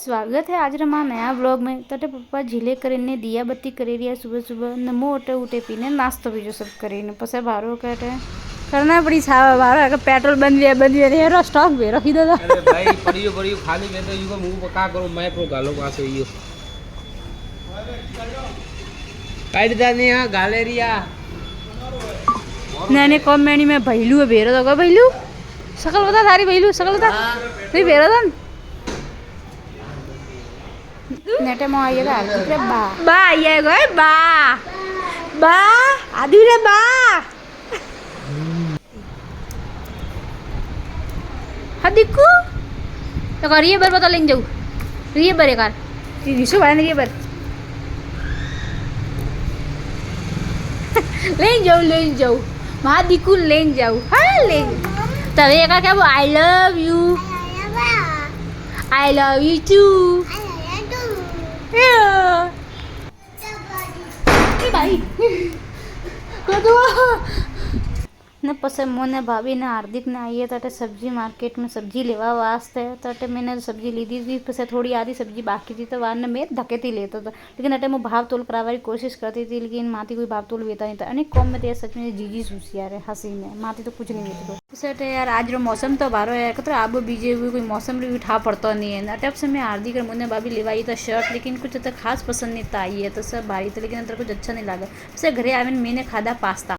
स्वागत है आज रमा नया व्लॉग में। तटे पप्पा झीले करीने दिया बत्ती करी रही सुबह सुबह नमो उठे उठे पीने नाश्तो बीजो सब करीने पसे बारो कहते करना पड़ी छावा बारो अगर पेट्रोल बंद है रो स्टॉक भी रखी दो। अरे भाई पड़ियो पड़ियो खाली मैं तो युवा मुंह पका करो मैं प्रो गालो पासे यो काट दाने यहां गैलरिया मैंने कमेंट में भैलू भेरो तो भैलू शकल बता थारी भैलू शकल बता नहीं भेरो था नेटे में आइए रे बा बा आइए गए बा बा आदि रे बा हदिकू तो करिए बर पता लेन जाऊ रिए बर कार रिसु भाई रिए बर लेन जाऊ वहाँ दिकू लेन जाऊ हाँ लेन तब ये क्या वो आई लव यू टू भाई ने पसे मोने भाभी ने हार्दिक ने आई है तटे सब्जी मार्केट में सब्जी लेवा वास्ते तटे मैंने सब्जी ली थी पसे थोड़ी आधी सब्जी बाकी थी तो वार ने मैं धकेती लेता था लेकिन अटे मैं भाव तोल करावारी कोशिश करती थी लेकिन माती कोई भाव तोल वेता नहीं था अने कॉम में तो सच में जीजी सूसी यार हंसी में माती तो कुछ नहीं वेती पसे अटे यार आज रो मौसम तो बारो है तो आबो बीजे हुए कोई मौसम भी उठा पड़ता नहीं है अटे अब से मैं हार्दिक और मोने भाभी लेवाई था शर्ट लेकिन कुछ तो खास पसंद नहीं था आई है तो सब भारी था लेकिन अंदर कुछ अच्छा नहीं लगा पसे घरे आवे मैंने खादा पास्ता